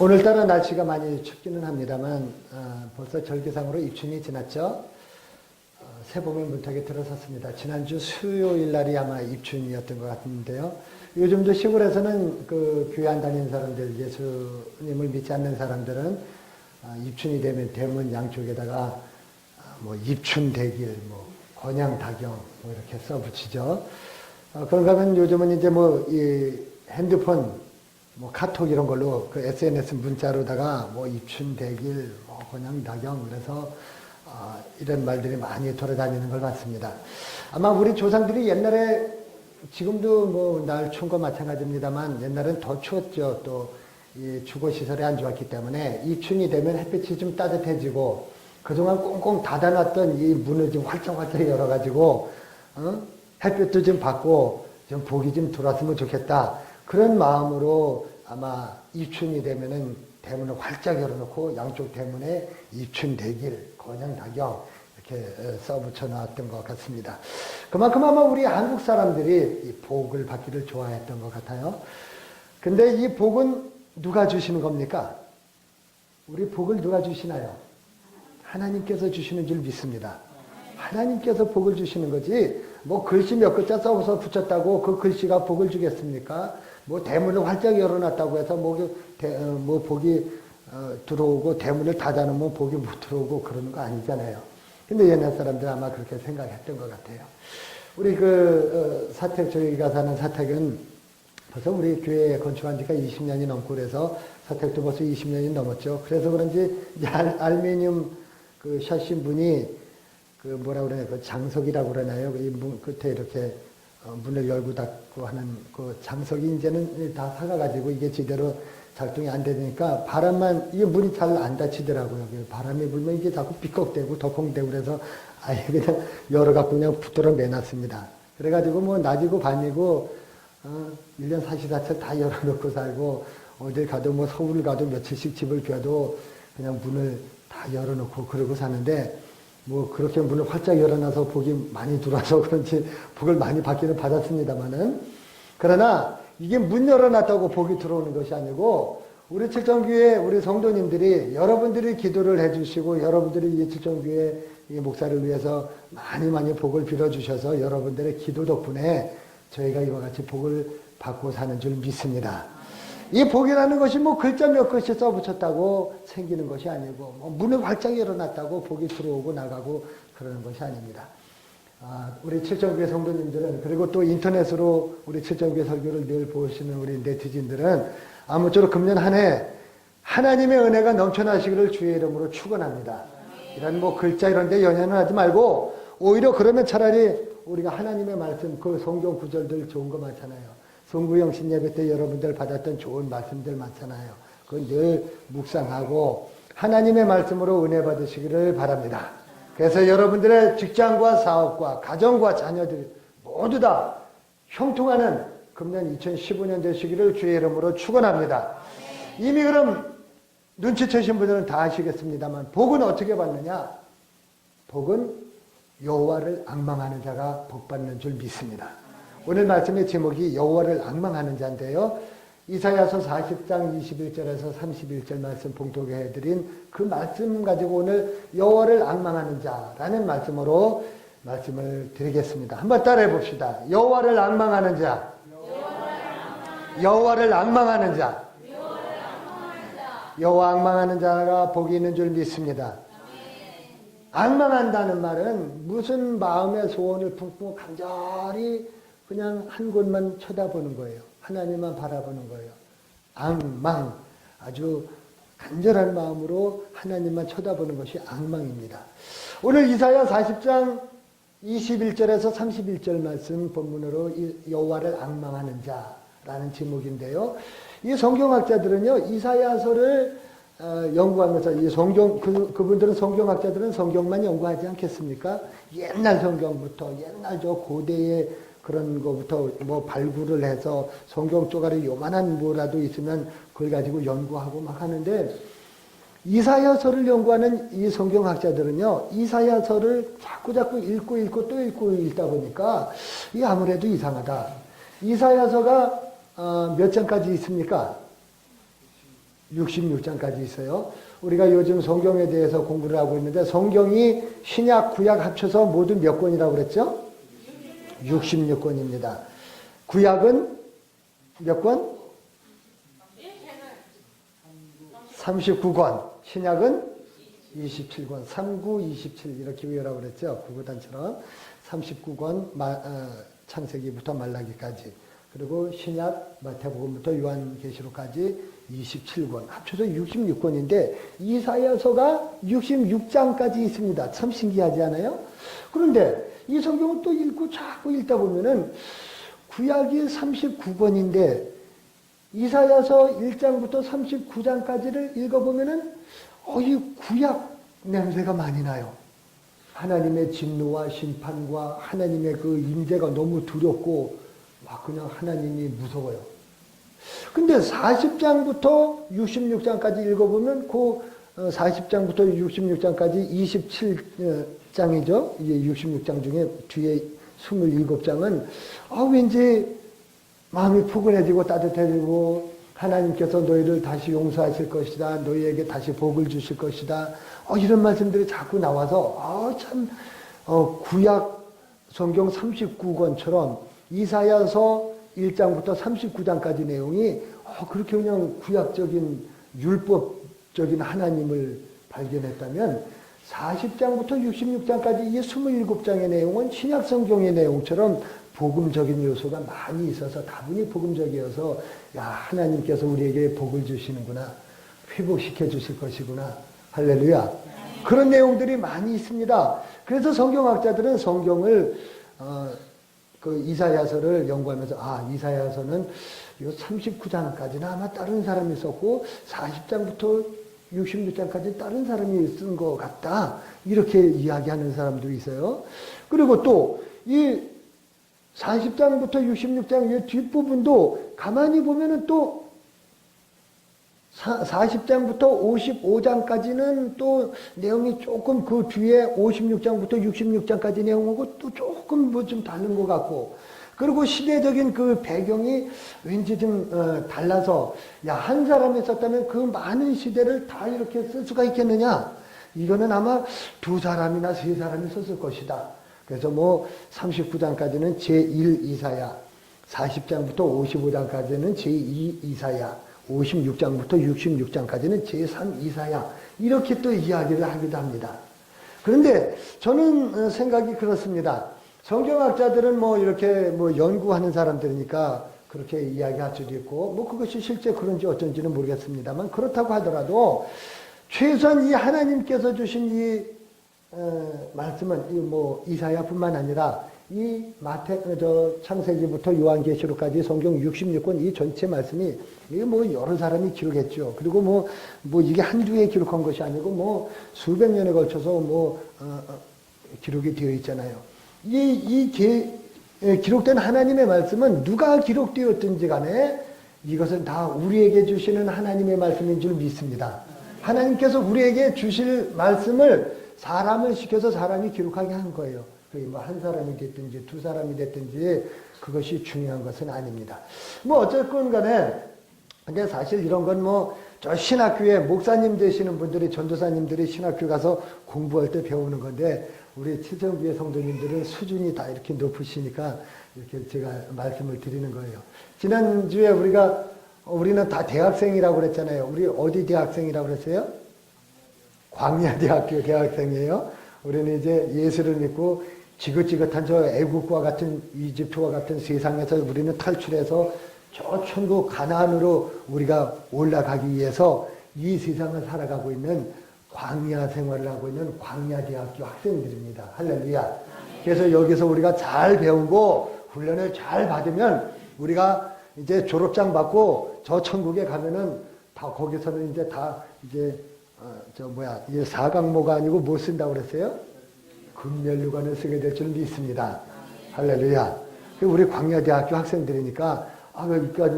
오늘따라 날씨가 많이 춥기는 합니다만 벌써 절기상으로 입춘이 지났죠. 새봄의 문턱에 들어섰습니다. 지난주 수요일 날이 아마 입춘이었던 것 같은데요. 요즘도 시골에서는 그 교회 안 다니는 사람들, 예수님을 믿지 않는 사람들은 입춘이 되면 대문 양쪽에다가 뭐 입춘대길, 뭐 권양다경 뭐 이렇게 써붙이죠. 그런가 하면 요즘은 이제 뭐 이 핸드폰 뭐 카톡 이런 걸로 그 SNS 문자로다가 뭐 입춘대길, 뭐 권양다경 그래서 이런 말들이 많이 돌아다니는 걸 봤습니다. 아마 우리 조상들이 옛날에 지금도 뭐 날 추운 거 마찬가지입니다만 옛날엔 더 추웠죠. 또 이 주거 시설이 안 좋았기 때문에 입춘이 되면 햇빛이 좀 따뜻해지고 그동안 꽁꽁 닫아놨던 이 문을 좀 활짝활짝 열어가지고 햇빛도 좀 받고 좀 복이 좀 들어왔으면 좋겠다. 그런 마음으로 아마 입춘이 되면은 대문을 활짝 열어놓고 양쪽 대문에 입춘대길, 권양다경 이렇게 써붙여 놨던 것 같습니다. 그만큼 아마 우리 한국 사람들이 이 복을 받기를 좋아했던 것 같아요. 근데 이 복은 누가 주시는 겁니까? 우리 복을 누가 주시나요? 하나님께서 주시는 줄 믿습니다. 하나님께서 복을 주시는 거지 뭐 글씨 몇 글자 써서 붙였다고 그 글씨가 복을 주겠습니까? 뭐 대문을 활짝 열어놨다고 해서 뭐 복이 들어오고 대문을 닫아놓으면 복이 못 들어오고 그러는 거 아니잖아요. 근데 옛날 사람들 아마 그렇게 생각했던 것 같아요. 우리 사택, 저희가 사는 사택은 벌써 우리 교회 건축한 지가 20년이 넘고 그래서 사택도 벌써 20년이 넘었죠. 그래서 그런지 알루미늄 그 샷신 문이 그 뭐라 그러나요? 그 장석이라고 그러나요? 이 문 끝에 이렇게 문을 열고 닫고 하는 그 장석이 이제는 다 사가가지고 이게 제대로 작동이 안 되니까 바람만, 이게 문이 잘 안 닫히더라고요. 바람이 불면 이게 자꾸 삐걱대고 덕콩대고 그래서 아예 그냥 열어갖고 그냥 붙들어 매놨습니다. 그래가지고 뭐 낮이고 밤이고 1년 사시사철 다 열어놓고 살고 어딜 가도 뭐 서울을 가도 며칠씩 집을 비워도 그냥 문을 다 열어놓고 그러고 사는데 뭐 그렇게 문을 활짝 열어놔서 복이 많이 들어와서 그런지 복을 많이 받기는 받았습니다만은, 그러나 이게 문 열어놨다고 복이 들어오는 것이 아니고 우리 칠정교회 우리 성도님들이 여러분들이 기도를 해주시고 여러분들이 이 칠정교회 이 목사를 위해서 많이 복을 빌어주셔서 여러분들의 기도 덕분에 저희가 이와 같이 복을 받고 사는 줄 믿습니다. 이 복이라는 것이 뭐 글자 몇 글씨 써붙였다고 생기는 것이 아니고 뭐 문을 활짝 열어놨다고 복이 들어오고 나가고 그러는 것이 아닙니다. 우리 칠정교회 성도님들은, 그리고 또 인터넷으로 우리 칠정교회 설교를 늘 보시는 우리 네티즌들은 아무쪼록 금년 한 해 하나님의 은혜가 넘쳐나시기를 주의 이름으로 축원합니다. 이런 뭐 글자 이런 데 연연을 하지 말고 오히려 그러면 차라리 우리가 하나님의 말씀, 그 성경 구절들 좋은 거 많잖아요. 성구영신 예배 때 여러분들 받았던 좋은 말씀들 많잖아요. 그건 늘 묵상하고 하나님의 말씀으로 은혜 받으시기를 바랍니다. 그래서 여러분들의 직장과 사업과 가정과 자녀들 모두 다 형통하는 금년 2015년 되시기를 주의 이름으로 축원합니다. 이미 그럼 눈치채신 분들은 다 아시겠습니다만 복은 어떻게 받느냐? 복은 여호와를 앙망하는 자가 복 받는 줄 믿습니다. 오늘 말씀의 제목이 여호와를 앙망하는 자인데요. 이사야서 40장 21절에서 31절 말씀 봉독해 해드린 그 말씀 가지고 오늘 여호와를 앙망하는 자라는 말씀으로 말씀을 드리겠습니다. 한번 따라해 봅시다. 여호와를 앙망하는 자. 여호와를 앙망하는 자. 여호와 앙망하는 자가 복이 있는 줄 믿습니다. 앙망한다는 말은 무슨 마음의 소원을 품고 간절히 그냥 한 곳만 쳐다보는 거예요. 하나님만 바라보는 거예요. 앙망, 아주 간절한 마음으로 하나님만 쳐다보는 것이 앙망입니다. 오늘 이사야 40장 21절에서 31절 말씀 본문으로 여호와를 앙망하는 자라는 제목인데요. 이 성경학자들은요, 이사야서를 연구하면서 이 그분들은 성경학자들은 성경만 연구하지 않겠습니까? 옛날 성경부터, 옛날 저 고대의 그런 거부터 뭐 발굴을 해서 성경 쪼가리 요만한 뭐라도 있으면 그걸 가지고 연구하고 막 하는데, 이사야서를 연구하는 이 성경학자들은요, 이사야서를 자꾸 읽고 또 읽고 읽다 보니까 이게 아무래도 이상하다. 이사야서가 몇 장까지 있습니까? 66장까지 있어요. 우리가 요즘 성경에 대해서 공부를 하고 있는데 성경이 신약, 구약 합쳐서 모두 몇 권이라고 그랬죠? 66권입니다. 구약은 몇 권? 39권. 신약은 27권. 39, 27 이렇게 외우라고 그랬죠? 구구단처럼 39권 창세기부터 말라기까지. 그리고 신약, 마태복음부터 요한계시록까지 27권, 합쳐서 66권인데 이사야서가 66장까지 있습니다. 참 신기하지 않아요? 그런데 이 성경을 또 읽고 자꾸 읽다 보면은 구약이 39권인데 이사야서 1장부터 39장까지를 읽어보면은 이 구약 냄새가 많이 나요. 하나님의 진노와 심판과 하나님의 그 임재가 너무 두렵고 막 그냥 하나님이 무서워요. 근데 40장부터 66장까지 읽어보면 그 40장부터 66장까지 27장이죠. 이게 66장 중에 뒤에 27장은 왠지 마음이 포근해지고 따뜻해지고 하나님께서 너희를 다시 용서하실 것이다. 너희에게 다시 복을 주실 것이다. 이런 말씀들이 자꾸 나와서 참 구약 성경 39권처럼 이사야서 1장부터 39장까지 내용이 그렇게 그냥 구약적인 율법적인 하나님을 발견했다면 40장부터 66장까지 이 27장의 내용은 신약 성경의 내용처럼 복음적인 요소가 많이 있어서 다분히 복음적이어서 하나님께서 우리에게 복을 주시는구나. 회복시켜 주실 것이구나. 할렐루야. 그런 내용들이 많이 있습니다. 그래서 성경학자들은 성경을 그 이사야서를 연구하면서 이사야서는 이 39장까지는 아마 다른 사람이 썼고 40장부터 66장까지 다른 사람이 쓴 것 같다. 이렇게 이야기하는 사람들이 있어요. 그리고 또 이 40장부터 66장 뒷부분도 가만히 보면은 또 40장부터 55장까지는 또 내용이 조금 그 뒤에 56장부터 66장까지 내용하고 또 조금 좀 다른 것 같고, 그리고 시대적인 그 배경이 왠지 좀 달라서 한 사람이 썼다면 그 많은 시대를 다 이렇게 쓸 수가 있겠느냐? 이거는 아마 두 사람이나 세 사람이 썼을 것이다. 그래서 39장까지는 제1 이사야, 40장부터 55장까지는 제2 이사야, 56장부터 66장까지는 제3 이사야, 이렇게 또 이야기를 하기도 합니다. 그런데 저는 생각이 그렇습니다. 성경학자들은 이렇게 연구하는 사람들이니까 그렇게 이야기할 수도 있고, 그것이 실제 그런지 어쩐지는 모르겠습니다만, 그렇다고 하더라도 최소한 이 하나님께서 주신 이 말씀은 이사야뿐만 아니라 이 창세기부터 요한계시록까지 성경 66권 이 전체 말씀이 여러 사람이 기록했죠. 그리고 이게 한두 해 기록한 것이 아니고 수백 년에 걸쳐서 기록이 되어 있잖아요. 기록된 하나님의 말씀은 누가 기록되었든지 간에 이것은 다 우리에게 주시는 하나님의 말씀인 줄 믿습니다. 하나님께서 우리에게 주실 말씀을 사람을 시켜서 사람이 기록하게 한 거예요. 한 사람이 됐든지 두 사람이 됐든지 그것이 중요한 것은 아닙니다. 어쨌건 간에 근데 사실 이런 건 저 신학교에 목사님 되시는 분들이, 전도사님들이 신학교 가서 공부할 때 배우는 건데, 우리 칠성교회 성도님들은 수준이 다 이렇게 높으시니까 이렇게 제가 말씀을 드리는 거예요. 지난주에 우리는 다 대학생이라고 그랬잖아요. 우리 어디 대학생이라고 그랬어요? 광야대학교 대학생이에요. 우리는 이제 예수를 믿고 지긋지긋한 저 애국과 같은 이집트와 같은 세상에서 우리는 탈출해서 저 천국 가나안으로 우리가 올라가기 위해서 이 세상을 살아가고 있는 광야 생활을 하고 있는 광야대학교 학생들입니다. 할렐루야. 그래서 여기서 우리가 잘 배우고 훈련을 잘 받으면 우리가 이제 졸업장 받고 저 천국에 가면은 다 거기서는 이제 다 이제 이게 사각모가 아니고 뭐 쓴다고 그랬어요? 금면류관을 쓰게 될 줄 믿습니다. 할렐루야. 우리 광야대학교 학생들이니까 여기까지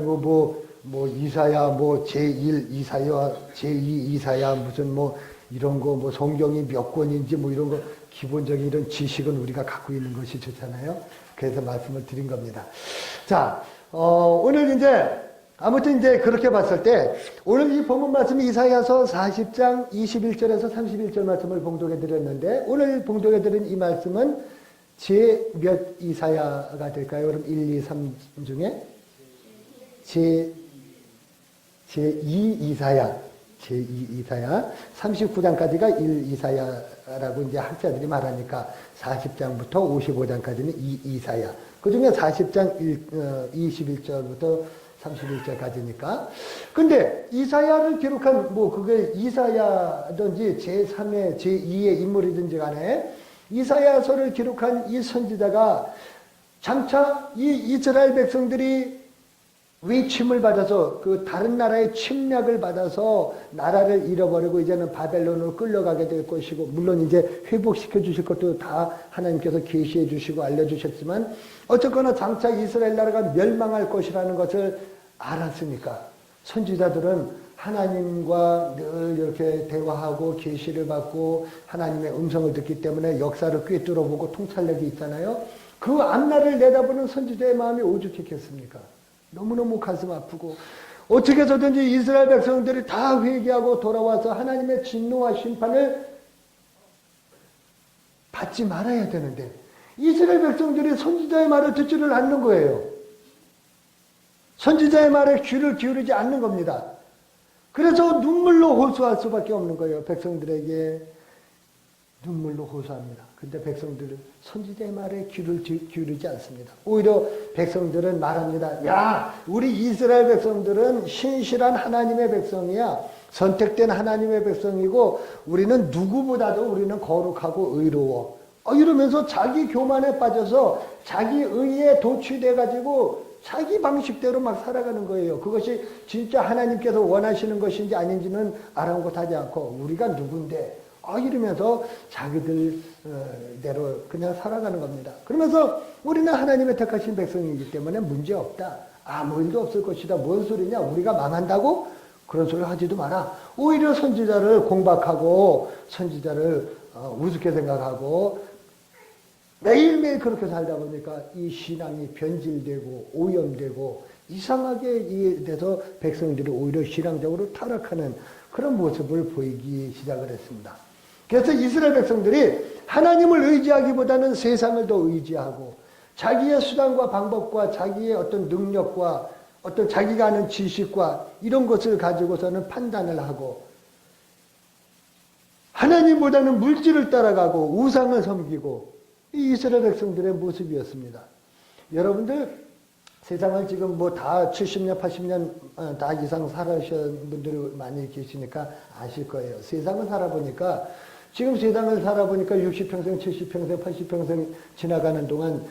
이사야, 제1 이사야, 제2 이사야, 무슨 이런 거, 성경이 몇 권인지 이런 거, 기본적인 이런 지식은 우리가 갖고 있는 것이 좋잖아요. 그래서 말씀을 드린 겁니다. 자, 오늘 이제, 아무튼 이제 그렇게 봤을 때 오늘 이 본문 말씀이 이사야서 40장 21절에서 31절 말씀을 봉독해 드렸는데 오늘 봉독해 드린 이 말씀은 제 몇 이사야가 될까요? 그럼 1, 2, 3 중에 제2 이사야, 제2 이사야 39장까지가 1 이사야라고 이제 학자들이 말하니까 40장부터 55장까지는 2 이사야. 그 중에 40장 21절부터 31절까지니까. 근데 이사야를 기록한 그게 이사야든지 제3의 제2의 인물이든지 간에 이사야서를 기록한 이 선지자가 장차 이 이스라엘 백성들이 위침을 받아서 그 다른 나라의 침략을 받아서 나라를 잃어버리고 이제는 바벨론으로 끌려가게 될 것이고 물론 이제 회복시켜 주실 것도 다 하나님께서 계시해 주시고 알려주셨지만 어쨌거나 장차 이스라엘 나라가 멸망할 것이라는 것을 알았으니까 선지자들은 하나님과 늘 이렇게 대화하고 계시를 받고 하나님의 음성을 듣기 때문에 역사를 꿰뚫어보고 통찰력이 있잖아요. 그 앞날을 내다보는 선지자의 마음이 오죽했겠습니까? 너무너무 가슴 아프고 어떻게 해서든지 이스라엘 백성들이 다 회개하고 돌아와서 하나님의 진노와 심판을 받지 말아야 되는데 이스라엘 백성들이 선지자의 말을 듣지를 않는 거예요. 선지자의 말에 귀를 기울이지 않는 겁니다. 그래서 눈물로 호소할 수밖에 없는 거예요. 백성들에게 눈물로 호소합니다. 근데 백성들은 선지자의 말에 귀를 기울이지 않습니다. 오히려 백성들은 말합니다. 야, 우리 이스라엘 백성들은 신실한 하나님의 백성이야. 선택된 하나님의 백성이고 우리는 누구보다도 우리는 거룩하고 의로워. 이러면서 자기 교만에 빠져서 자기 의에 도취돼 가지고 자기 방식대로 막 살아가는 거예요. 그것이 진짜 하나님께서 원하시는 것인지 아닌지는 아랑곳하지 않고 우리가 누군데 이러면서 자기들대로 그냥 살아가는 겁니다. 그러면서 우리는 하나님의 택하신 백성이기 때문에 문제없다. 아무 일도 없을 것이다. 뭔 소리냐? 우리가 망한다고? 그런 소리 하지도 마라. 오히려 선지자를 공박하고 선지자를 우습게 생각하고 매일매일 그렇게 살다 보니까 이 신앙이 변질되고 오염되고 이상하게 돼서 백성들이 오히려 신앙적으로 타락하는 그런 모습을 보이기 시작을 했습니다. 그래서 이스라엘 백성들이 하나님을 의지하기보다는 세상을 더 의지하고 자기의 수단과 방법과 자기의 어떤 능력과 어떤 자기가 아는 지식과 이런 것을 가지고서는 판단을 하고 하나님보다는 물질을 따라가고 우상을 섬기고 이 이스라엘 백성들의 모습이었습니다. 여러분들 세상을 지금 다 70년, 80년 다 이상 살아오신 분들이 많이 계시니까 아실 거예요. 세상을 살아보니까 지금 세상을 살아보니까 60평생, 70평생, 80평생 지나가는 동안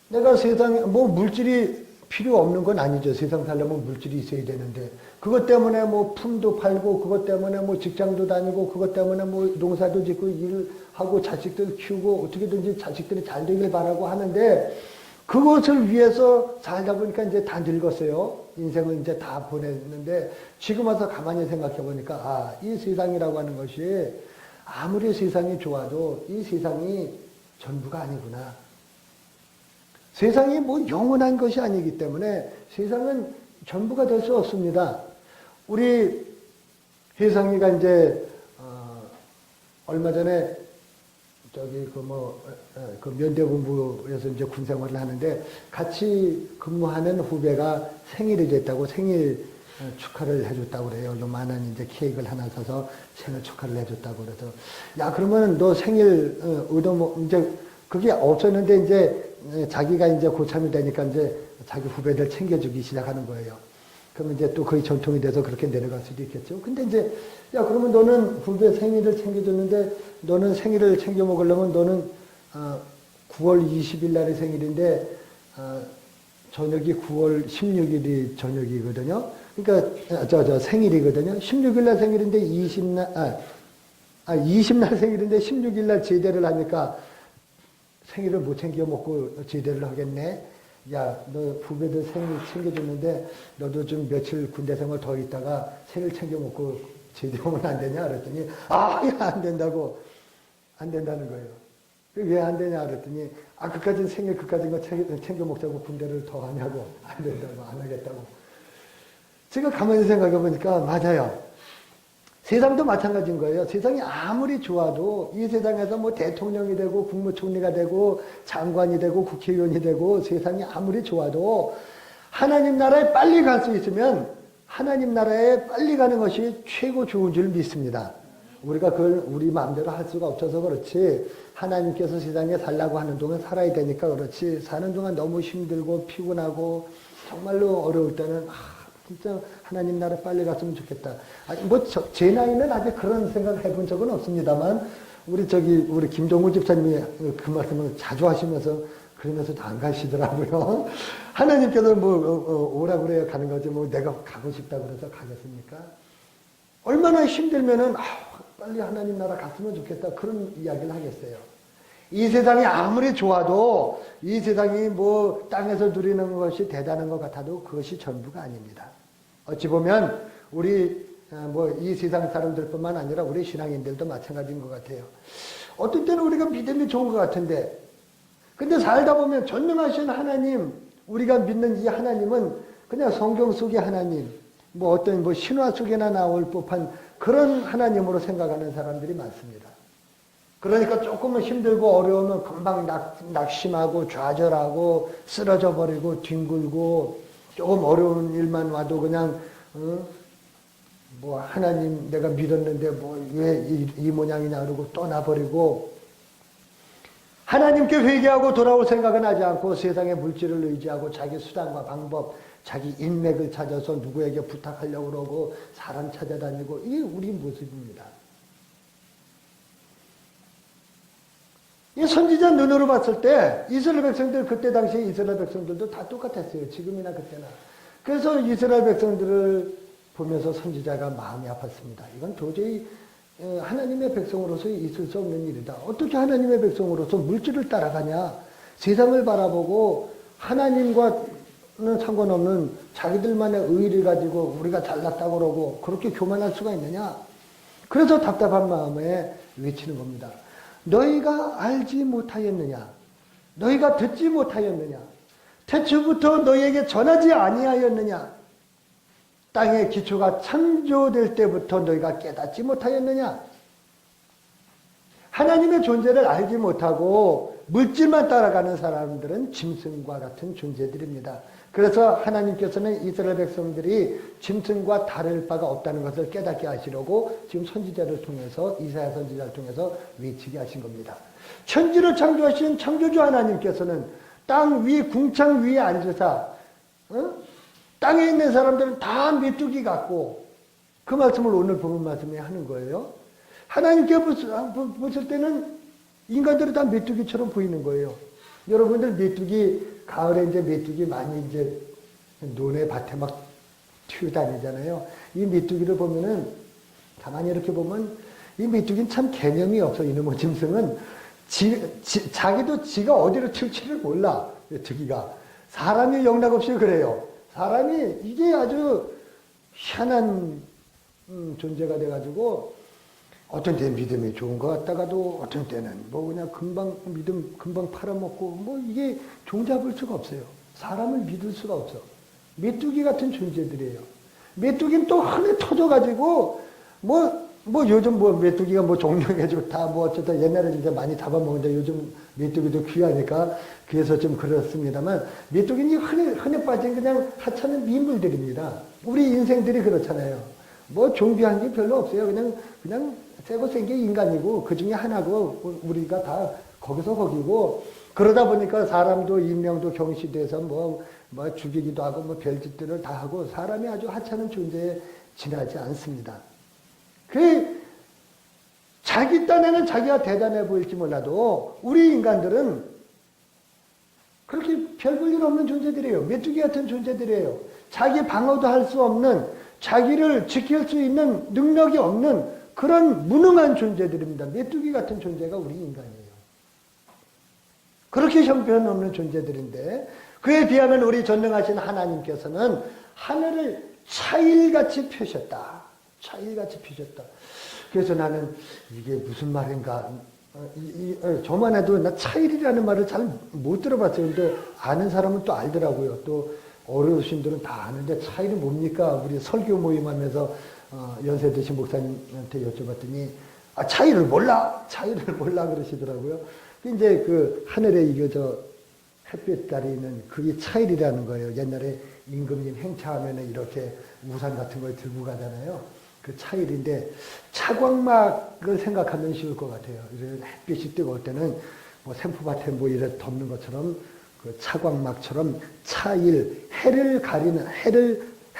내가 세상에 물질이 필요 없는 건 아니죠. 세상 살려면 물질이 있어야 되는데 그것 때문에 품도 팔고 그것 때문에 직장도 다니고 그것 때문에 농사도 짓고 일을 하고 자식들 키우고 어떻게든지 자식들이 잘 되길 바라고 하는데 그것을 위해서 살다 보니까 이제 다 늙었어요. 인생을 이제 다 보냈는데 지금 와서 가만히 생각해 보니까 이 세상이라고 하는 것이 아무리 세상이 좋아도 이 세상이 전부가 아니구나. 세상이 영원한 것이 아니기 때문에 세상은 전부가 될 수 없습니다. 우리 혜성이가 이제 얼마 전에 그 면대본부에서 이제 군 생활을 하는데 같이 근무하는 후배가 생일이 됐다고 생일 축하를 해줬다고 그래요. 요만한 이제 케이크를 하나 사서 생일 축하를 해줬다고 그래서 야 그러면 너 생일 이제 그게 없었는데 이제 자기가 이제 고참이 되니까 이제 자기 후배들 챙겨주기 시작하는 거예요. 그러면 이제 또 거의 전통이 돼서 그렇게 내려갈 수도 있겠죠. 근데 이제 야 그러면 너는 후배 생일을 챙겨줬는데 너는 생일을 챙겨 먹으려면 너는 9월 20일 날이 생일인데 저녁이 9월 16일이 저녁이거든요. 그러니까 생일이거든요. 16일 날 생일인데 20날 생일인데 16일 날 제대를 하니까 생일을 못 챙겨 먹고 제대를 하겠네. 야, 너 후배들 생일 챙겨줬는데 너도 좀 며칠 군대 생활 더 있다가 생일 챙겨 먹고 제대하면 안 되냐? 그랬더니 야, 안 된다고. 안 된다는 거예요. 왜 안 되냐? 그랬더니 그까진 생일 그까진 거 챙겨 먹자고 군대를 더 하냐고. 안 된다고. 안 하겠다고. 제가 가만히 생각해 보니까 맞아요. 세상도 마찬가지인 거예요. 세상이 아무리 좋아도 이 세상에서 뭐 대통령이 되고 국무총리가 되고 장관이 되고 국회의원이 되고 세상이 아무리 좋아도 하나님 나라에 빨리 갈 수 있으면 하나님 나라에 빨리 가는 것이 최고 좋은 줄 믿습니다. 우리가 그걸 우리 마음대로 할 수가 없어서 그렇지 하나님께서 세상에 살라고 하는 동안 살아야 되니까 그렇지 사는 동안 너무 힘들고 피곤하고 정말로 어려울 때는 진짜 하나님 나라 빨리 갔으면 좋겠다. 제 나이는 아직 그런 생각을 해본 적은 없습니다만 우리 김종우 집사님이 그 말씀을 자주 하시면서 그러면서도 안 가시더라고요. 하나님께서 오라고 그래야 가는 거지 내가 가고 싶다 그래서 가겠습니까? 얼마나 힘들면은 빨리 하나님 나라 갔으면 좋겠다 그런 이야기를 하겠어요. 이 세상이 아무리 좋아도 이 세상이 땅에서 누리는 것이 대단한 것 같아도 그것이 전부가 아닙니다. 어찌 보면 우리 이 세상 사람들뿐만 아니라 우리 신앙인들도 마찬가지인 것 같아요. 어떤 때는 우리가 믿음이 좋은 것 같은데 근데 살다 보면 전능하신 하나님 우리가 믿는 이 하나님은 그냥 성경 속의 하나님 어떤 신화 속에나 나올 법한 그런 하나님으로 생각하는 사람들이 많습니다. 그러니까 조금은 힘들고 어려우면 금방 낙심하고 좌절하고 쓰러져 버리고 뒹굴고 조금 어려운 일만 와도 그냥 하나님 내가 믿었는데 왜 이 모양이냐 그러고 떠나버리고 하나님께 회개하고 돌아올 생각은 하지 않고 세상의 물질을 의지하고 자기 수단과 방법 자기 인맥을 찾아서 누구에게 부탁하려고 그러고 사람 찾아다니고 이게 우리 모습입니다. 이 선지자 눈으로 봤을 때 이스라엘 백성들 그때 당시에 이스라엘 백성들도 다 똑같았어요. 지금이나 그때나. 그래서 이스라엘 백성들을 보면서 선지자가 마음이 아팠습니다. 이건 도저히 하나님의 백성으로서 있을 수 없는 일이다. 어떻게 하나님의 백성으로서 물질을 따라가냐. 세상을 바라보고 하나님과는 상관없는 자기들만의 의의를 가지고 우리가 잘났다고 그러고 그렇게 교만할 수가 있느냐. 그래서 답답한 마음에 외치는 겁니다. 너희가 알지 못하였느냐? 너희가 듣지 못하였느냐? 태초부터 너희에게 전하지 아니하였느냐? 땅의 기초가 창조될 때부터 너희가 깨닫지 못하였느냐? 하나님의 존재를 알지 못하고 물질만 따라가는 사람들은 짐승과 같은 존재들입니다. 그래서 하나님께서는 이스라엘 백성들이 짐승과 다를 바가 없다는 것을 깨닫게 하시려고 지금 선지자를 통해서 이사야 선지자를 통해서 외치게 하신 겁니다. 천지를 창조하신 창조주 하나님께서는 땅 위 궁창 위에 앉으사 땅에 있는 사람들은 다 메뚜기 같고 그 말씀을 오늘 본문 말씀에 하는 거예요. 하나님께 보실 때는 인간들은 다 메뚜기처럼 보이는 거예요. 여러분들 메뚜기 가을에 이제 메뚜기 많이 이제 논에 밭에 막 튀어다니잖아요. 이 메뚜기를 보면은 가만히 이렇게 보면 이 메뚜기는 참 개념이 없어. 이놈의 짐승은 자기도 지가 어디로 튈지를 몰라. 메뚜기가 사람이 영락없이 그래요. 사람이 이게 아주 희한한 존재가 돼가지고 어떤 때는 믿음이 좋은 것 같다가도 어떤 때는 그냥 금방 팔아먹고 이게 종잡을 수가 없어요. 사람을 믿을 수가 없어. 메뚜기 같은 존재들이에요. 메뚜기는 또 흔해 터져가지고 요즘 메뚜기가 종류가 좋다 어쨌든 옛날에 진짜 많이 잡아먹는데 요즘 메뚜기도 귀하니까 그래서 좀 그렇습니다만 메뚜기는 흔해 빠진 그냥 하찮은 미물들입니다. 우리 인생들이 그렇잖아요. 존귀한 게 별로 없어요. 그냥 새고 생긴 인간이고 그 중에 하나고 우리가 다 거기서 거기고 그러다 보니까 사람도 인명도 경시돼서 죽이기도 하고 별짓들을 다 하고 사람이 아주 하찮은 존재에 지나지 않습니다. 자기 딴에는 자기가 대단해 보일지 몰라도 우리 인간들은 그렇게 별 볼 일 없는 존재들이에요. 메뚜기 같은 존재들이에요. 자기 방어도 할 수 없는 자기를 지킬 수 있는 능력이 없는 그런 무능한 존재들입니다. 메뚜기 같은 존재가 우리 인간이에요. 그렇게 형편없는 존재들인데 그에 비하면 우리 전능하신 하나님께서는 하늘을 차일같이 펴셨다. 차일같이 펴셨다. 그래서 나는 이게 무슨 말인가. 저만 해도 나 차일이라는 말을 잘 못 들어봤어요. 근데 아는 사람은 또 알더라고요. 또 어르신들은 다 아는데 차이는 뭡니까? 우리 설교 모임하면서 연세 드신 목사님한테 여쭤봤더니 차이를 몰라? 차이를 몰라 그러시더라고요. 이제 그 하늘에 이거 햇빛 가리는 그게 차일이라는 거예요. 옛날에 임금님 행차하면은 이렇게 우산 같은 걸 들고 가잖아요. 그 차일인데 차광막을 생각하면 쉬울 것 같아요. 햇빛이 뜨거울 때는 뭐 생포밭에 뭐 이래 덮는 것처럼 그 차광막처럼 차일, 해를 가리는,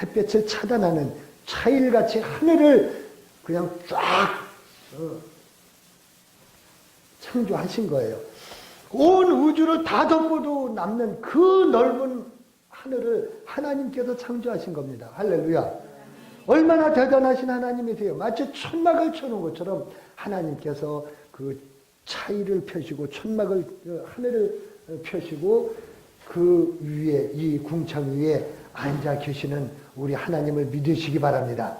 햇빛을 차단하는 차일같이 하늘을 그냥 쫙 창조하신 거예요. 온 우주를 다 덮어도 남는 그 넓은 하늘을 하나님께서 창조하신 겁니다. 할렐루야. 얼마나 대단하신 하나님이세요. 마치 천막을 쳐놓은 것처럼 하나님께서 그 차일을 펴시고 천막을 하늘을 펴시고 그 위에 이 궁창 위에 앉아 계시는 우리 하나님을 믿으시기 바랍니다.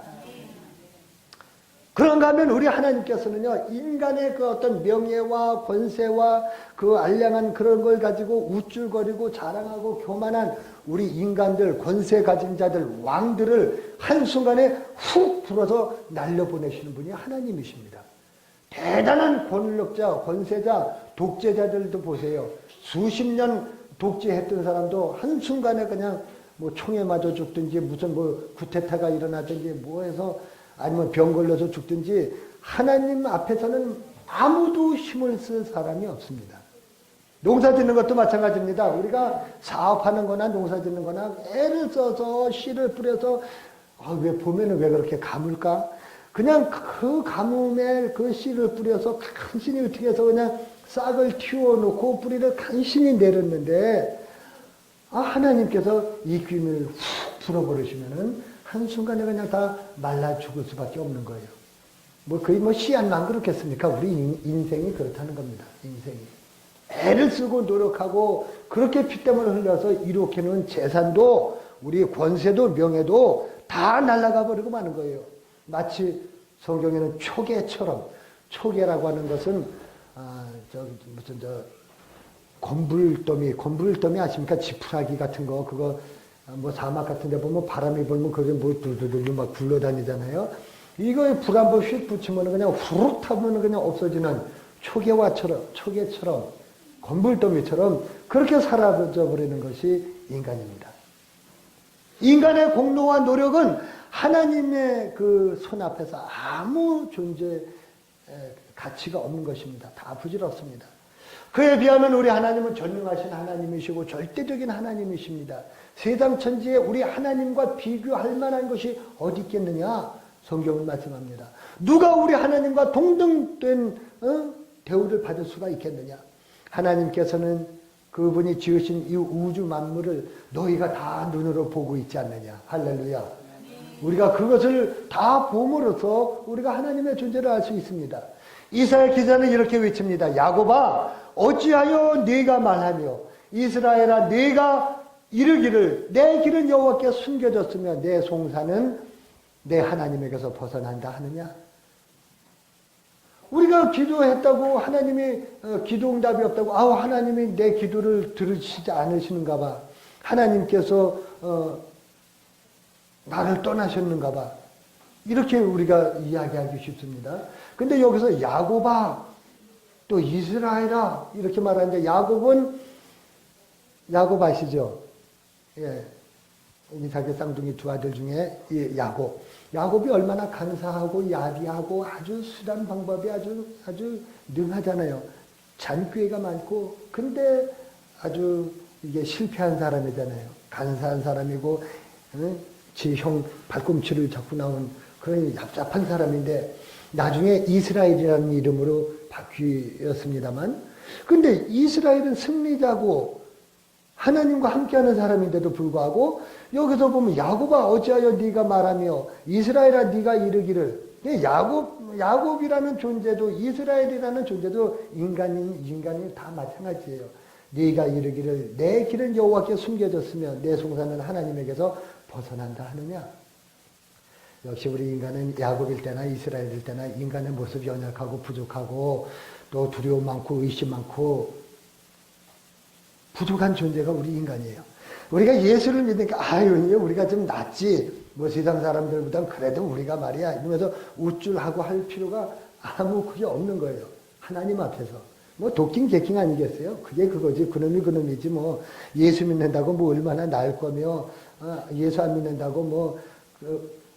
그런가 하면 우리 하나님께서는요, 인간의 그 어떤 명예와 권세와 그 알량한 그런 걸 가지고 우쭐거리고 자랑하고 교만한 우리 인간들, 권세 가진 자들, 왕들을 한순간에 훅 불어서 날려보내시는 분이 하나님이십니다. 대단한 권력자, 권세자, 독재자들도 보세요. 수십 년 독재했던 사람도 한순간에 그냥 뭐 총에 맞아 죽든지 무슨 뭐 쿠데타가 일어나든지 뭐 해서 아니면 병 걸려서 죽든지 하나님 앞에서는 아무도 힘을 쓸 사람이 없습니다. 농사 짓는 것도 마찬가지입니다. 우리가 사업하는 거나 농사 짓는 거나 애를 써서 씨를 뿌려서 왜 보면은 왜 그렇게 가물까? 그냥 그 가뭄에 그 씨를 뿌려서 간신히 어떻게 해서 그냥 싹을 틔워놓고 뿌리를 간신히 내렸는데 하나님께서 이 귀를 훅 불어버리시면은 한순간에 그냥 다 말라 죽을 수밖에 없는 거예요. 뭐 거의 뭐 씨앗만 그렇겠습니까? 우리 인생이 그렇다는 겁니다. 인생이. 애를 쓰고 노력하고 그렇게 피땀을 흘려서 이렇게 놓은 재산도 우리 권세도 명예도 다 날아가 버리고 마는 거예요. 마치 성경에는 초계처럼, 초계라고 하는 것은 건불더미 아십니까? 지푸라기 같은 거, 그거 뭐 사막 같은 데 보면 바람이 불면 그게 뭐 둘둘둘 막 굴러다니잖아요. 이거에 불 한 번 휙 붙이면 그냥 후룩 타면 그냥 없어지는 초계처럼, 건불더미처럼 그렇게 사라져 버리는 것이 인간입니다. 인간의 공로와 노력은 하나님의 그 손 앞에서 아무 가치가 없는 것입니다. 다 부질없습니다. 그에 비하면 우리 하나님은 전능하신 하나님이시고 절대적인 하나님이십니다. 세상 천지에 우리 하나님과 비교할 만한 것이 어디 있겠느냐? 성경은 말씀합니다. 누가 우리 하나님과 동등된 대우를 받을 수가 있겠느냐? 하나님께서는 그분이 지으신 이 우주 만물을 너희가 다 눈으로 보고 있지 않느냐? 할렐루야. 우리가 그것을 다 봄으로써 우리가 하나님의 존재를 알 수 있습니다. 이사야 기자는 이렇게 외칩니다. 야곱아 어찌하여 네가 말하며 이스라엘아 네가 이르기를 내 길은 여호와께 숨겨졌으며 내 송사는 내 하나님에게서 벗어난다 하느냐? 우리가 기도했다고 하나님이 기도응답이 없다고 하나님이 내 기도를 들으시지 않으시는가 봐. 하나님께서 나를 떠나셨는가 봐. 이렇게 우리가 이야기하기 쉽습니다. 근데 여기서 야곱아 또 이스라엘아 이렇게 말하는데 야곱 아시죠? 예. 이삭의 쌍둥이 두 아들 중에 이 야곱이 얼마나 간사하고 야비하고 아주 수단 방법이 아주 능하잖아요. 잔꾀가 많고 근데 아주 이게 실패한 사람이잖아요. 간사한 사람이고 지 형 발꿈치를 잡고 나온 그런 얍삽한 사람인데 나중에 이스라엘이라는 이름으로 바뀌었습니다만 근데 이스라엘은 승리자고 하나님과 함께하는 사람인데도 불구하고 여기서 보면 야곱아 어찌하여 네가 말하며 이스라엘아 네가 이르기를 야곱이라는 존재도 이스라엘이라는 존재도 인간이 다 마찬가지예요. 네가 이르기를 내 길은 여호와께 숨겨졌으며 내 송사는 하나님에게서 벗어난다 하느냐. 역시 우리 인간은 야곱일 때나 이스라엘일 때나 인간의 모습이 연약하고 부족하고 또 두려움 많고 의심 많고 부족한 존재가 우리 인간이에요. 우리가 예수를 믿으니까 아유 우리가 좀 낫지. 뭐 세상 사람들보단 그래도 우리가 말이야 이러면서 우쭐하고 할 필요가 아무 그게 없는 거예요. 하나님 앞에서. 뭐 도킹 개킹 아니겠어요? 그게 그거지. 그놈이 그놈이지 뭐. 예수 믿는다고 뭐 얼마나 나을 거며 예수 안 믿는다고 뭐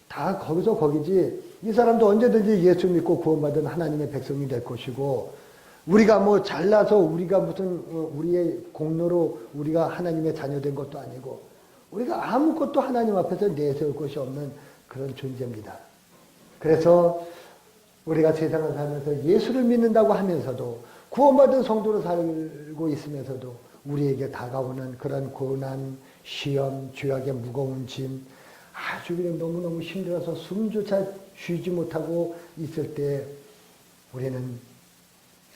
다 거기서 거기지. 이 사람도 언제든지 예수 믿고 구원받은 하나님의 백성이 될 것이고 우리가 뭐 잘나서 우리가 무슨 우리의 공로로 우리가 하나님의 자녀된 것도 아니고 우리가 아무것도 하나님 앞에서 내세울 것이 없는 그런 존재입니다. 그래서 우리가 세상을 살면서 예수를 믿는다고 하면서도 구원받은 성도로 살고 있으면서도 우리에게 다가오는 그런 고난, 시험, 죄악의 무거운 짐 아주 그냥 너무너무 힘들어서 숨조차 쉬지 못하고 있을 때 우리는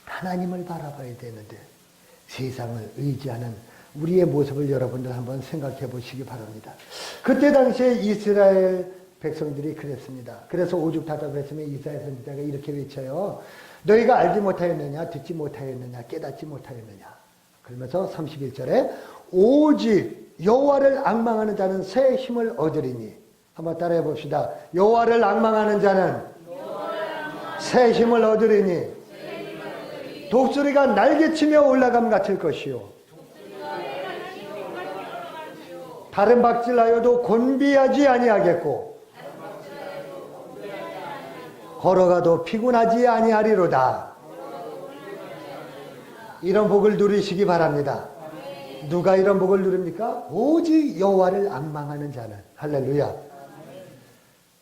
하나님을 바라봐야 되는데 세상을 의지하는 우리의 모습을 여러분들 한번 생각해 보시기 바랍니다. 그때 당시에 이스라엘 백성들이 그랬습니다. 그래서 오죽하다고 했으면 이사야 선지자가 이렇게 외쳐요. 너희가 알지 못하였느냐, 듣지 못하였느냐, 깨닫지 못하였느냐. 그러면서 31절에 오직 여호와를 앙망하는 자는 새 힘을 얻으리니. 한번 따라해 봅시다. 여호와를 앙망하는 자는 새 힘을 얻으리니 독수리가 날개치며 올라감 같을 것이요 다른 박질하여도 곤비하지 아니하겠고 걸어가도 피곤하지 아니하리로다. 이런 복을 누리시기 바랍니다. 누가 이런 복을 누립니까? 오직 여호와를 앙망하는 자는. 할렐루야.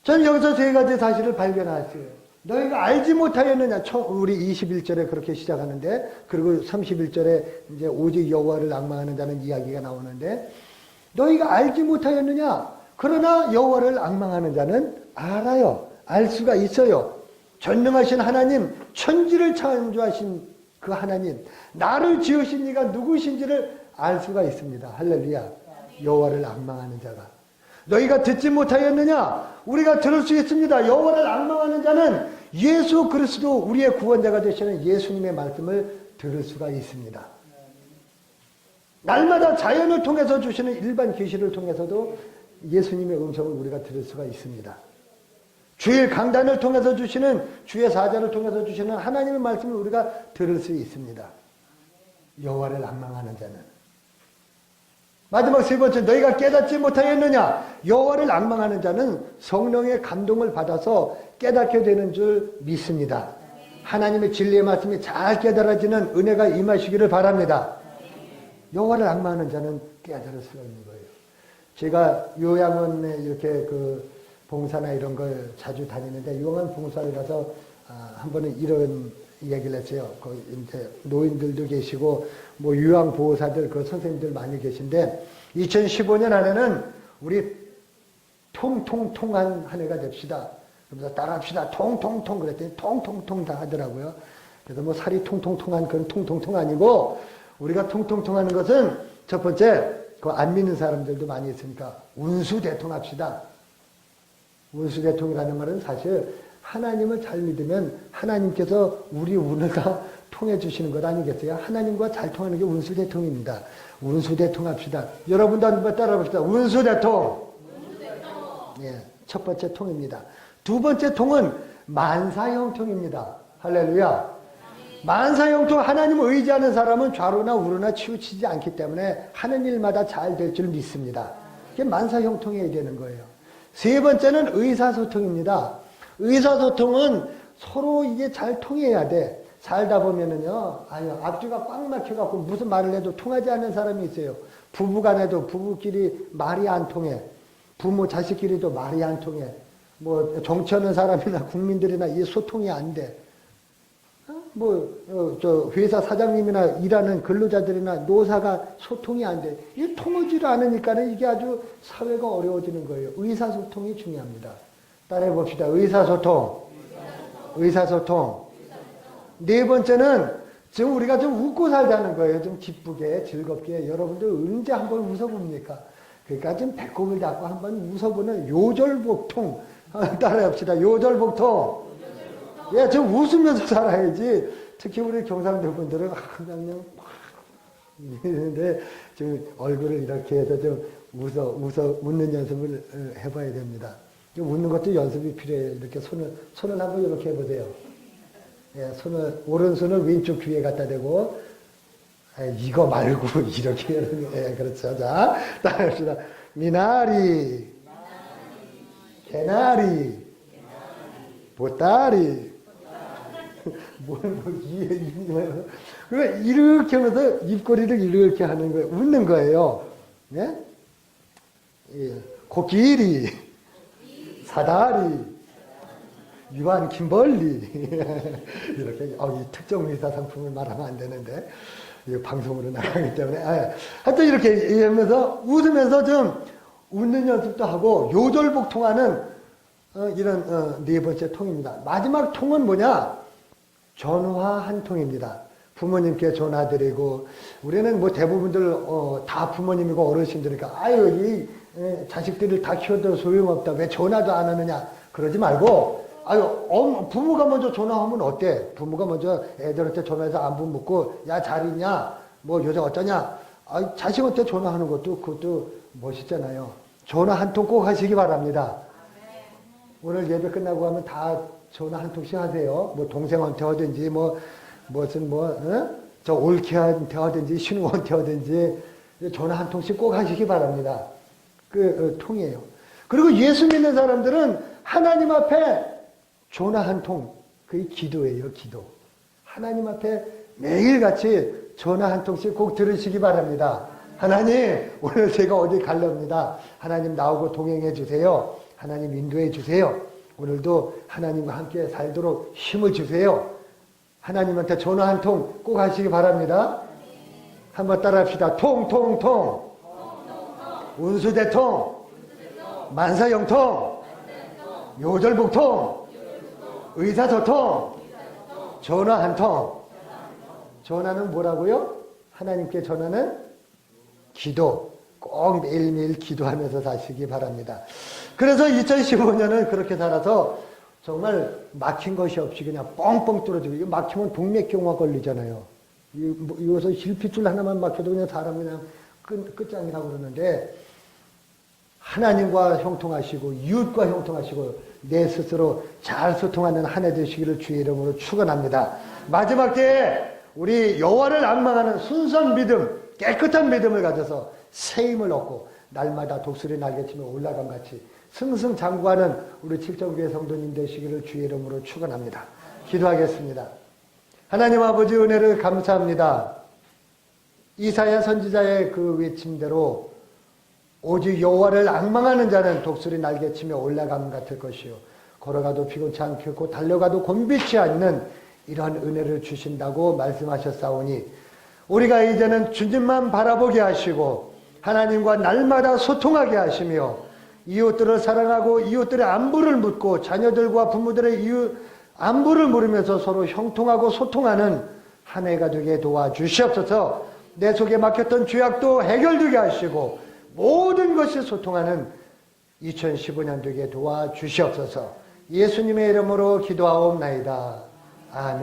전 여기서 세 가지 사실을 발견했어요. 너희가 알지 못하였느냐. 우리 21절에 그렇게 시작하는데 그리고 31절에 이제 오직 여호와를 앙망하는 자는 이야기가 나오는데 너희가 알지 못하였느냐. 그러나 여호와를 앙망하는 자는 알아요. 알 수가 있어요. 전능하신 하나님, 천지를 창조하신 그 하나님, 나를 지으신 이가 누구신지를 알 수가 있습니다. 할렐루야. 여호와를 앙망하는 자가. 너희가 듣지 못하였느냐? 우리가 들을 수 있습니다. 여호와를 앙망하는 자는 예수 그리스도 우리의 구원자가 되시는 예수님의 말씀을 들을 수가 있습니다. 날마다 자연을 통해서 주시는 일반 계시를 통해서도 예수님의 음성을 우리가 들을 수가 있습니다. 주일 강단을 통해서 주시는 주의 사자를 통해서 주시는 하나님의 말씀을 우리가 들을 수 있습니다. 여호와를 앙망하는 자는. 마지막 세 번째, 너희가 깨닫지 못하였느냐? 여호와를 앙망하는 자는 성령의 감동을 받아서 깨닫게 되는 줄 믿습니다. 하나님의 진리의 말씀이 잘 깨달아지는 은혜가 임하시기를 바랍니다. 여호와를 앙망하는 자는 깨달을 수가 있는 거예요. 제가 요양원에 이렇게 그 봉사나 이런 걸 자주 다니는데 요양원 봉사를 가서 한 번은 이런 얘기를 했어요. 거기 이제 노인들도 계시고 뭐 요양보호사들 그 선생님들 많이 계신데 2015년 안에는 우리 통통통한 한 해가 됩시다. 그러면서 따라합시다. 통통통 그랬더니 통통통 다 하더라고요. 그래서 뭐 살이 통통통한 그런 통통통 아니고 우리가 통통통하는 것은 첫 번째 그 안 믿는 사람들도 많이 있으니까 운수대통합시다. 운수대통이라는 말은 사실 하나님을 잘 믿으면 하나님께서 우리 운을 다 통해 주시는 것 아니겠어요? 하나님과 잘 통하는 게 운수대통입니다. 운수대통합시다. 여러분도 한번 따라합시다. 운수대통. 예, 첫 번째 통입니다. 두 번째 통은 만사형통입니다. 할렐루야. 만사형통. 하나님을 의지하는 사람은 좌로나 우로나 치우치지 않기 때문에 하는 일마다 잘 될 줄 믿습니다. 이게 만사형통이어야 되는 거예요. 세 번째는 의사소통입니다. 의사소통은 서로 이게 잘 통해야 돼. 살다 보면은요, 앞뒤가 꽉 막혀갖고 무슨 말을 해도 통하지 않는 사람이 있어요. 부부간에도 부부끼리 말이 안 통해. 부모 자식끼리도 말이 안 통해. 뭐 정치하는 사람이나 국민들이나 이 소통이 안 돼. 저 회사 사장님이나 일하는 근로자들이나 노사가 소통이 안 돼. 이게 통하지를 않으니까는 이게 아주 사회가 어려워지는 거예요. 의사소통이 중요합니다. 따라해 봅시다. 의사소통. 의사소통. 네 번째는 지금 우리가 좀 웃고 살자는 거예요. 좀 기쁘게, 즐겁게. 여러분들 언제 한번 웃어봅니까? 그러니까 좀 배꼽을 잡고 한번 웃어보는 요절복통. 따라해 봅시다. 요절복통. 예, 좀 웃으면서 살아야지. 특히 우리 경상도 분들은 그냥 근데 지금 얼굴을 이렇게 해서 좀 웃는 연습을 해봐야 됩니다. 웃는 것도 연습이 필요해요. 이렇게 손을 한번 이렇게 해보세요. 예, 오른손을 왼쪽 귀에 갖다 대고, 이거 말고, 이렇게. 예, 그렇죠. 자, 따라합시다. 미나리, 개나리, 보따리. 이렇게 하면서 입꼬리를 이렇게 하는 거예요. 웃는 거예요. 예? 예. 코끼리, 사다리, 유한 김벌리. 이렇게, 이 특정 의사 상품을 말하면 안 되는데, 이 방송으로 나가기 때문에. 하여튼 이렇게 하면서 웃으면서 좀 웃는 연습도 하고, 요절복 통하는 이런 네 번째 통입니다. 마지막 통은 뭐냐? 전화 한 통입니다. 부모님께 전화드리고, 우리는 뭐 대부분들 다 부모님이고 어르신들이니까 이 자식들을 다 키워도 소용없다. 왜 전화도 안 하느냐? 그러지 말고, 부모가 먼저 전화하면 어때? 부모가 먼저 애들한테 전화해서 안부 묻고, 야, 잘 있냐? 뭐 요새 어쩌냐? 자식한테 전화하는 그것도 멋있잖아요. 전화 한 통 꼭 하시기 바랍니다. 오늘 예배 끝나고 하면 다 전화 한 통씩 하세요. 뭐 동생한테 하든지, 저 올케한테 하든지, 신우한테 하든지, 전화 한 통씩 꼭 하시기 바랍니다. 통이에요. 그리고 예수 믿는 사람들은 하나님 앞에 전화 한 통, 그게 기도예요, 기도. 하나님 앞에 매일같이 전화 한 통씩 꼭 들으시기 바랍니다. 하나님, 오늘 제가 어디 갈랍니다. 하나님 나오고 동행해 주세요. 하나님 인도해 주세요. 오늘도 하나님과 함께 살도록 힘을 주세요. 하나님한테 전화 한 통 꼭 하시기 바랍니다. 한번 따라 합시다. 통통통. 운수대통. 만사형통. 요절복통. 의사소통. 전화 한 통. 전화는 뭐라고요? 하나님께 전화는 기도. 꼭 매일매일 기도하면서 사시기 바랍니다. 그래서 2015년은 그렇게 살아서 정말 막힌 것이 없이 그냥 뻥뻥 뚫어지고, 이거 막히면 동맥경화 걸리잖아요. 이것은 실핏줄 하나만 막혀도 그냥 사람 그냥 끝장이라고 그러는데, 하나님과 형통하시고 이웃과 형통하시고 내 스스로 잘 소통하는 한 해 되시기를 주의 이름으로 축원합니다. 마지막 때에 우리 여호와를 앙망하는 순수한 믿음, 깨끗한 믿음을 가져서 새 힘을 얻고 날마다 독수리 날개치며 올라감같이 승승장구하는 우리 칠정교회 성도님 되시기를 주의 이름으로 축원합니다. 기도하겠습니다. 하나님 아버지 은혜를 감사합니다. 이사야 선지자의 그 외침대로 오직 여호와를 앙망하는 자는 독수리 날개치며 올라감 같을 것이요, 걸어가도 피곤치 않겠고 달려가도 곤비치 않는 이러한 은혜를 주신다고 말씀하셨사오니, 우리가 이제는 주님만 바라보게 하시고 하나님과 날마다 소통하게 하시며 이웃들을 사랑하고 이웃들의 안부를 묻고 자녀들과 부모들의 이웃 안부를 물으면서 서로 형통하고 소통하는 한 해가 되게 도와주시옵소서. 내 속에 막혔던 죄악도 해결되게 하시고 모든 것이 소통하는 2015년 되게 도와주시옵소서. 예수님의 이름으로 기도하옵나이다. 아멘.